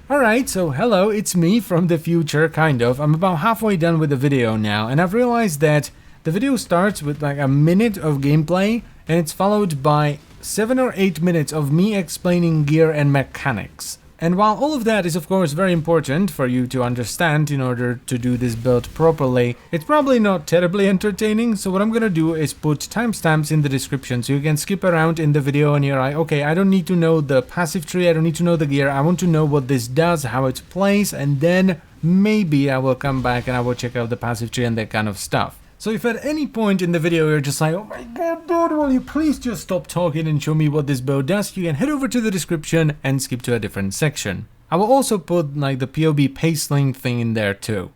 Alright, so hello, it's me from the future, kind of. I'm about halfway done with the video now, and I've realized that the video starts with like a minute of gameplay, and it's followed by 7 or 8 minutes of me explaining gear and mechanics. And while all of that is of course very important for you to understand in order to do this build properly, it's probably not terribly entertaining, so what I'm gonna do is put timestamps in the description so you can skip around in the video and you're like, okay, I don't need to know the passive tree, I don't need to know the gear, I want to know what this does, how it plays, and then maybe I will come back and I will check out the passive tree and that kind of stuff. So if at any point in the video you're just like, oh my god dude, will you please just stop talking and show me what this build does, you can head over to the description and skip to a different section. I will also put like the POB pace link thing in there too.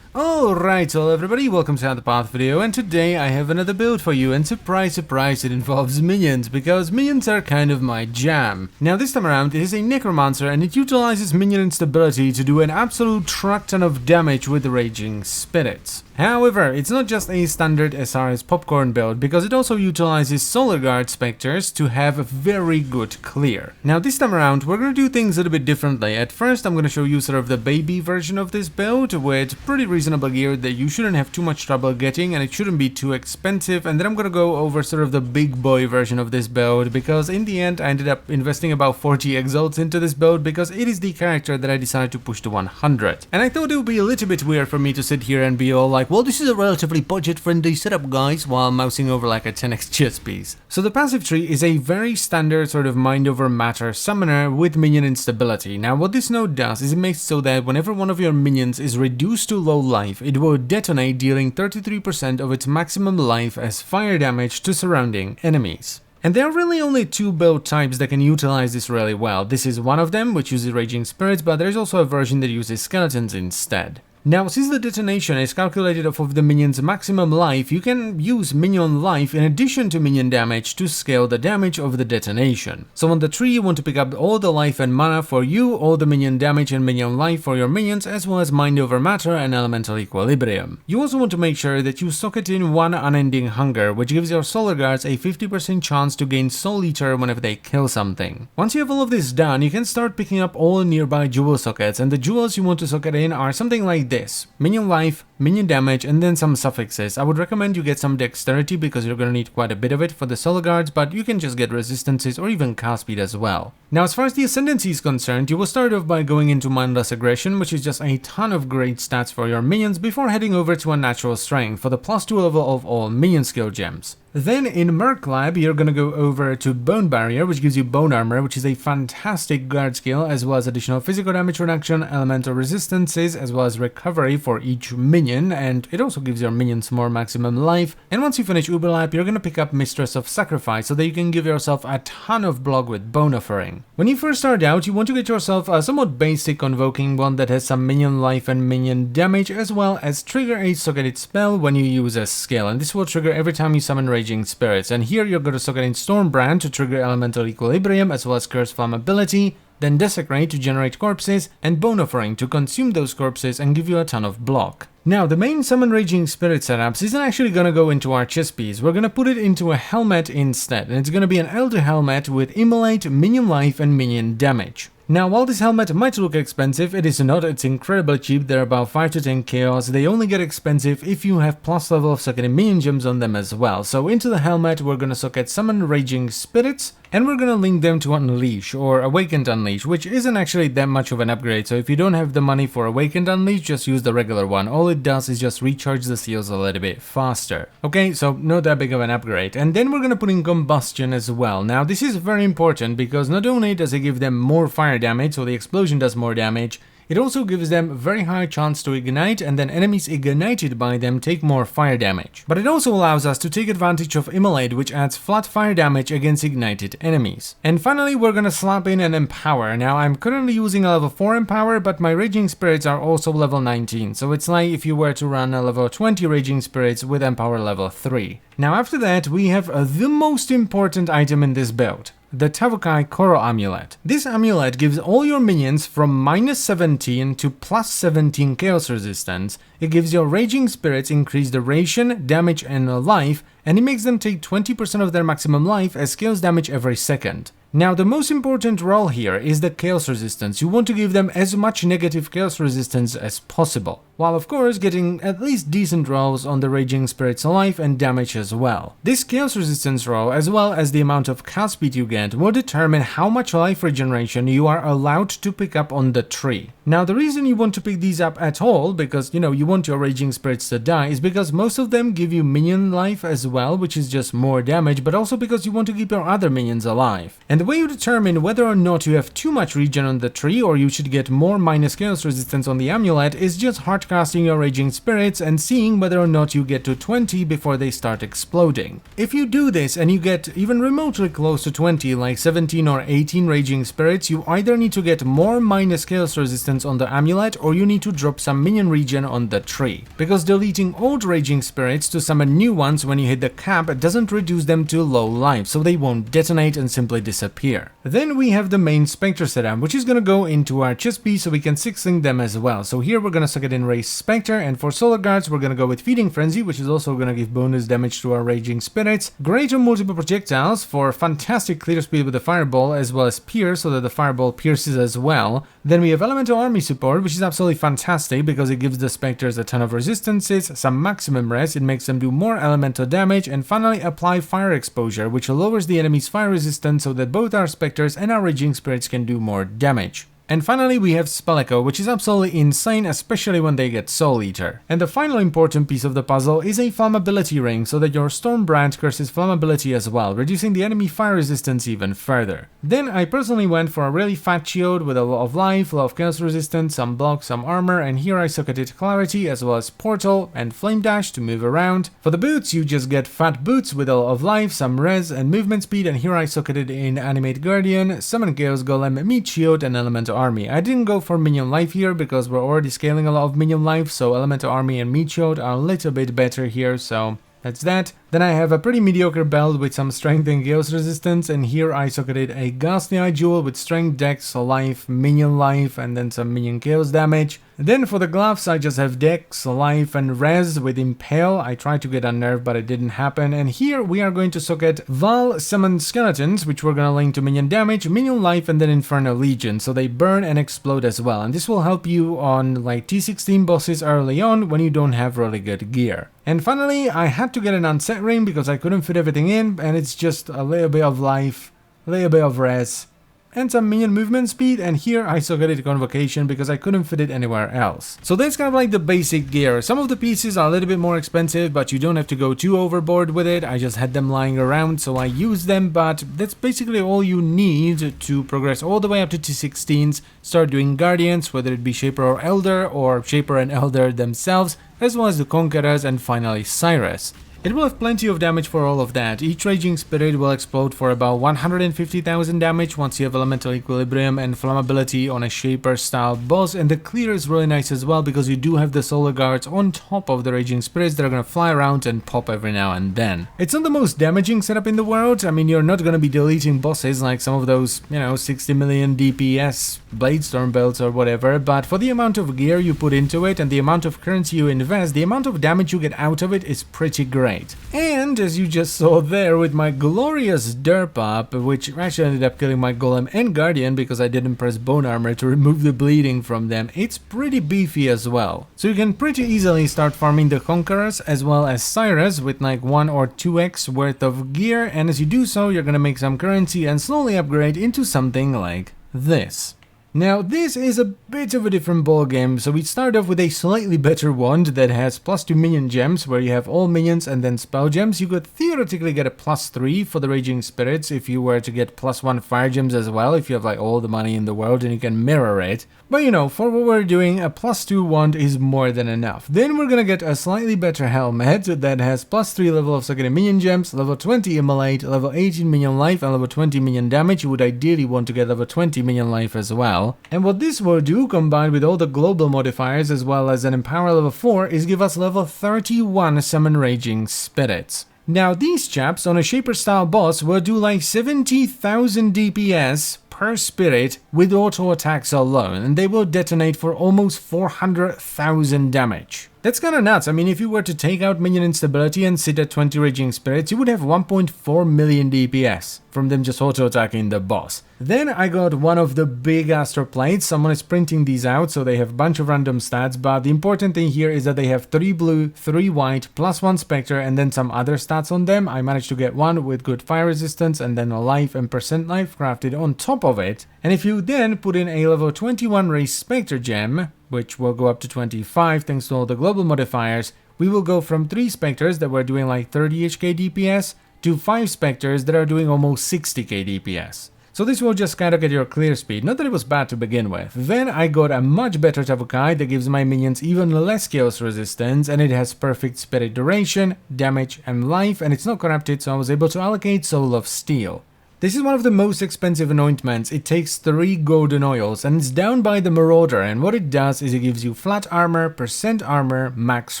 Alright, so everybody, welcome to another Path video, and today I have another build for you, and surprise surprise it involves minions, because minions are kind of my jam. Now this time around it is a Necromancer and it utilizes Minion Instability to do an absolute truck ton of damage with Raging Spirits. However, it's not just a standard SRS popcorn build, because it also utilizes Solar Guard Spectres to have a very good clear. Now this time around we're going to do things a little bit differently. At first I'm going to show you sort of the baby version of this build with pretty reasonable gear that you shouldn't have too much trouble getting and it shouldn't be too expensive, and then I'm going to go over sort of the big boy version of this build, because in the end I ended up investing about 40 Exalts into this build because it is the character that I decided to push to 100. And I thought it would be a little bit weird for me to sit here and be all like, well, this is a relatively budget-friendly setup, guys, while mousing over like a 10x chess piece. So the passive tree is a very standard sort of mind over matter summoner with minion instability. Now what this node does is it makes so that whenever one of your minions is reduced to low life, it will detonate, dealing 33% of its maximum life as fire damage to surrounding enemies. And there are really only two build types that can utilize this really well. This is one of them, which uses Raging Spirits, but there's also a version that uses skeletons instead. Now, since the detonation is calculated off of the minion's maximum life, you can use minion life in addition to minion damage to scale the damage of the detonation. So on the tree you want to pick up all the life and mana for you, all the minion damage and minion life for your minions, as well as mind over matter and elemental equilibrium. You also want to make sure that you socket in one unending hunger, which gives your solar guards a 50% chance to gain soul eater whenever they kill something. Once you have all of this done, you can start picking up all nearby jewel sockets, and the jewels you want to socket in are something like this. Minion life, minion damage, and then some suffixes. I would recommend you get some dexterity because you're gonna need quite a bit of it for the solar guards, but you can just get resistances or even cast speed as well. Now as far as the Ascendancy is concerned, you will start off by going into Mindless Aggression, which is just a ton of great stats for your minions, before heading over to Unnatural Strength for the +2 level of all minion skill gems. Then in Merc Lab, you're gonna go over to Bone Barrier, which gives you Bone Armor, which is a fantastic guard skill, as well as additional physical damage reduction, elemental resistances, as well as recovery for each minion, and it also gives your minions more maximum life. And once you finish Uber Lab, you're gonna pick up Mistress of Sacrifice, so that you can give yourself a ton of block with Bone Offering. When you first start out, you want to get yourself a somewhat basic Convoking one that has some minion life and minion damage, as well as trigger a socketed spell when you use a skill, and this will trigger every time you summon Raging Spirits. And here you're going to socket in Stormbrand to trigger elemental equilibrium, as well as Curse Flammability, then Desecrate to generate corpses, and Bone Offering to consume those corpses and give you a ton of block. Now, the main Summon Raging Spirit setups isn't actually gonna go into our chess piece, we're gonna put it into a helmet instead, and it's gonna be an Elder helmet with Immolate, Minion Life, and Minion Damage. Now, while this helmet might look expensive, it is not, it's incredibly cheap, they're about 5 to 10 chaos, they only get expensive if you have plus level of socketing minion gems on them as well. So into the helmet we're gonna socket Summon Raging Spirits, and we're gonna link them to Unleash, or Awakened Unleash, which isn't actually that much of an upgrade, so if you don't have the money for Awakened Unleash, just use the regular one. All it does is just recharge the seals a little bit faster. Okay, so not that big of an upgrade. And then we're gonna put in Combustion as well. Now this is very important because not only does it give them more fire damage, so the explosion does more damage, it also gives them a very high chance to ignite, and then enemies ignited by them take more fire damage. But it also allows us to take advantage of Immolate, which adds flat fire damage against ignited enemies. And finally we're gonna slap in an Empower. Now I'm currently using a level 4 Empower, but my Raging Spirits are also level 19, so it's like if you were to run a level 20 Raging Spirits with Empower level 3. Now after that we have the most important item in this build. The Tavukai Coral Amulet. This amulet gives all your minions from -17 to +17 chaos resistance. It gives your Raging Spirits increased duration, damage, and life, and it makes them take 20% of their maximum life as chaos damage every second. Now, the most important role here is the chaos resistance. You want to give them as much negative chaos resistance as possible, while of course getting at least decent rolls on the Raging Spirit's life and damage as well. This chaos resistance roll, as well as the amount of cast speed you get, will determine how much life regeneration you are allowed to pick up on the tree. Now, the reason you want to pick these up at all, because you want your Raging Spirits to die, is because most of them give you minion life as well, which is just more damage, but also because you want to keep your other minions alive. And the way you determine whether or not you have too much regen on the tree or you should get more minus chaos resistance on the amulet is just hardcasting your Raging Spirits and seeing whether or not you get to 20 before they start exploding. If you do this and you get even remotely close to 20, like 17 or 18 Raging Spirits, you either need to get more minus chaos resistance on the amulet or you need to drop some minion regen on the tree. Because deleting old Raging Spirits to summon new ones when you hit the cap doesn't reduce them to low life, so they won't detonate and simply disappear. Then we have the main Spectre setup, which is gonna go into our chest piece so we can 6-link them as well. So here we're gonna socket in Race Spectre, and for Solar Guards we're gonna go with Feeding Frenzy, which is also gonna give bonus damage to our Raging Spirits. Great on multiple projectiles for fantastic clear speed with the Fireball, as well as Pierce so that the Fireball pierces as well. Then we have Elemental Army support, which is absolutely fantastic because it gives the Spectres a ton of resistances, some maximum res, it makes them do more elemental damage, and finally apply Fire Exposure, which lowers the enemy's fire resistance so that both our Spectres and our Raging Spirits can do more damage. And finally we have Spell Echo, which is absolutely insane, especially when they get Soul Eater. And the final important piece of the puzzle is a Flammability ring, so that your Stormbrand curses Flammability as well, reducing the enemy fire resistance even further. Then I personally went for a really fat shield with a lot of life, a lot of chaos resistance, some block, some armor, and here I socketed Clarity as well as Portal and Flame Dash to move around. For the boots, you just get fat boots with a lot of life, some res and movement speed, and here I socketed in Animate Guardian, Summon Chaos Golem, Meat Shield, and Elemental Army. I didn't go for minion life here because we're already scaling a lot of minion life, so Elemental Army and Meat Shield are a little bit better here, so that's that. Then I have a pretty mediocre belt with some strength and chaos resistance, and here I socketed a Ghastly Eye Jewel with strength, dex, life, minion life, and then some minion chaos damage. Then for the gloves I just have dex, life, and res with Impale. I tried to get unnerved but it didn't happen, and here we are going to socket Val Summoned Skeletons, which we're gonna link to minion damage, minion life, and then Inferno Legion, so they burn and explode as well, and this will help you on like T16 bosses early on when you don't have really good gear. And finally I had to get an Unset Ring because I couldn't fit everything in, and it's just a little bit of life, a little bit of res, and some minion movement speed, and here I socketed Convocation because I couldn't fit it anywhere else. So that's kind of like the basic gear. Some of the pieces are a little bit more expensive, but you don't have to go too overboard with it. I just had them lying around, so I used them, but that's basically all you need to progress all the way up to T16s, start doing Guardians, whether it be Shaper or Elder, or Shaper and Elder themselves, as well as the Conquerors, and finally Cyrus. It will have plenty of damage for all of that. Each Raging Spirit will explode for about 150,000 damage once you have Elemental Equilibrium and Flammability on a Shaper style boss, and the clear is really nice as well because you do have the Solar Guards on top of the Raging Spirits that are gonna fly around and pop every now and then. It's not the most damaging setup in the world. I mean, you're not gonna be deleting bosses like some of those, 60 million DPS Bladestorm builds or whatever, but for the amount of gear you put into it and the amount of currency you invest, the amount of damage you get out of it is pretty great. And as you just saw there with my glorious derp up, which actually ended up killing my Golem and Guardian because I didn't press Bone Armor to remove the bleeding from them, it's pretty beefy as well. So you can pretty easily start farming the Conquerors as well as Cyrus with like 1 or 2x worth of gear, and as you do so you're gonna make some currency and slowly upgrade into something like this. Now this is a bit of a different ballgame, so we start off with a slightly better wand that has +2 minion gems where you have all minions and then spell gems. You could theoretically get a +3 for the Raging Spirits if you were to get +1 fire gems as well, if you have like all the money in the world and you can mirror it. But for what we're doing, a +2 wand is more than enough. Then we're gonna get a slightly better helmet that has +3 level of socketed minion gems, level 20 immolate, level 18 minion life, and level 20 minion damage. You would ideally want to get level 20 minion life as well. And what this will do, combined with all the global modifiers as well as an Empower level 4, is give us level 31 Summon Raging Spirits. Now these chaps on a Shaper style boss will do like 70,000 DPS per spirit with auto attacks alone, and they will detonate for almost 400,000 damage. That's kinda nuts. I mean, if you were to take out Minion Instability and sit at 20 Raging Spirits, you would have 1.4 million DPS from them just auto-attacking the boss. Then I got one of the big Astro Plates. Someone is printing these out, so they have a bunch of random stats, but the important thing here is that they have 3 blue, 3 white, plus 1 Spectre, and then some other stats on them. I managed to get one with good fire resistance, and then a life and percent life crafted on top of it. And if you then put in a level 21 Race Spectre gem, which will go up to 25 thanks to all the global modifiers, we will go from 3 Spectres that were doing like 30-ish-k DPS to 5 Spectres that are doing almost 60k DPS. So this will just kind of get your clear speed, not that it was bad to begin with. Then I got a much better Tavukai that gives my minions even less chaos resistance, and it has perfect spirit duration, damage and life, and it's not corrupted, so I was able to allocate Soul of Steel. This is one of the most expensive anointments. It takes 3 golden oils and it's down by the Marauder, and what it does is it gives you flat armor, percent armor, max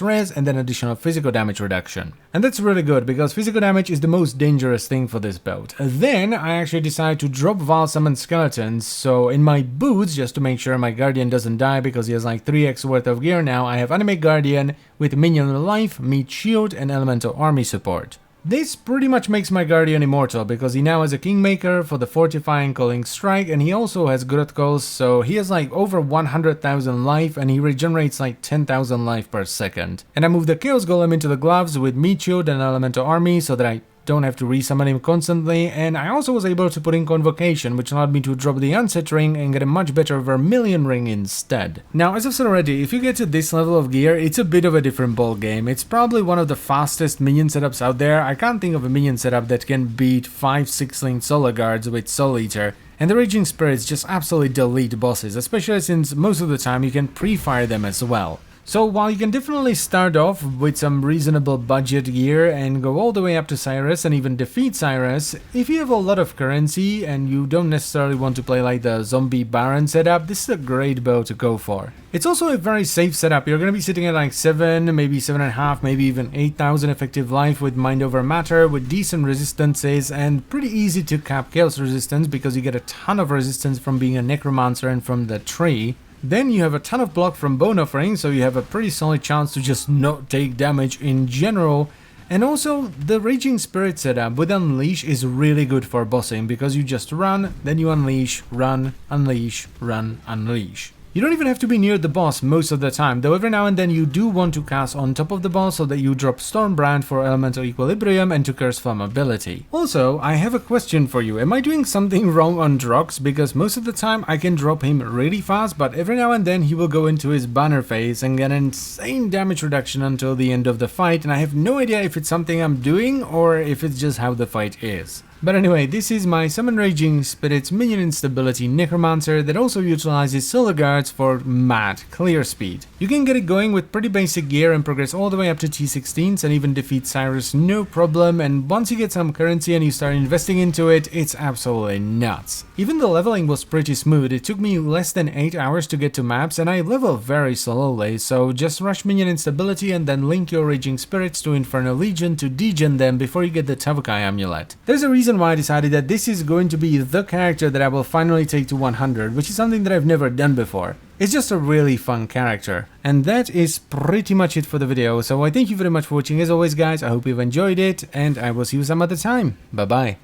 res, and then additional physical damage reduction. And that's really good because physical damage is the most dangerous thing for this build. Then I actually decided to drop Vaal Summon Skeletons, so in my boots, just to make sure my Guardian doesn't die because he has like 3x worth of gear now, I have Animate Guardian with Minion Life, Meat Shield, and Elemental Army support. This pretty much makes my Guardian immortal because he now has a Kingmaker for the Fortifying Calling Strike, and he also has Grotcalls, so he has like over 100,000 life and he regenerates like 10,000 life per second. And I moved the Chaos Golem into the gloves with Meat Shield and Elemental Army so that I don't have to resummon him constantly, and I also was able to put in Convocation, which allowed me to drop the Unset Ring and get a much better Vermilion Ring instead. Now, as I've said already, if you get to this level of gear, it's a bit of a different ball game. It's probably one of the fastest minion setups out there. I can't think of a minion setup that can beat 5-6 linked Solar Guards with Soul Eater. And the Raging Spirits just absolutely delete bosses, especially since most of the time you can pre-fire them as well. So while you can definitely start off with some reasonable budget gear and go all the way up to Cyrus and even defeat Cyrus, if you have a lot of currency and you don't necessarily want to play like the Zombie Baron setup, this is a great build to go for. It's also a very safe setup. You're going to be sitting at like 7, maybe 7.5, maybe even 8,000 effective life with Mind Over Matter, with decent resistances and pretty easy to cap chaos resistance because you get a ton of resistance from being a Necromancer and from the tree. Then you have a ton of block from Bone Offering, so you have a pretty solid chance to just not take damage in general. And also, the Raging Spirit setup with Unleash is really good for bossing because you just run, then you unleash, run, unleash, run, unleash. You don't even have to be near the boss most of the time, though every now and then you do want to cast on top of the boss so that you drop Stormbrand for Elemental Equilibrium and to Curse Flammability. Also, I have a question for you. Am I doing something wrong on Drox? Because most of the time I can drop him really fast, but every now and then he will go into his banner phase and get insane damage reduction until the end of the fight, and I have no idea if it's something I'm doing or if it's just how the fight is. But anyway, this is my Summon Raging Spirits Minion Instability Necromancer that also utilizes Solar Guards for mad clear speed. You can get it going with pretty basic gear and progress all the way up to T16s and even defeat Cyrus no problem, and once you get some currency and you start investing into it, it's absolutely nuts. Even the leveling was pretty smooth. It took me less than 8 hours to get to maps and I level very slowly, so just rush Minion Instability and then link your Raging Spirits to Infernal Legion to degen them before you get the Tavukai Amulet. There's a reason why I decided that this is going to be the character that I will finally take to 100, which is something that I've never done before. It's just a really fun character. And that is pretty much it for the video, so I thank you very much for watching as always guys. I hope you've enjoyed it and I will see you some other time. Bye bye.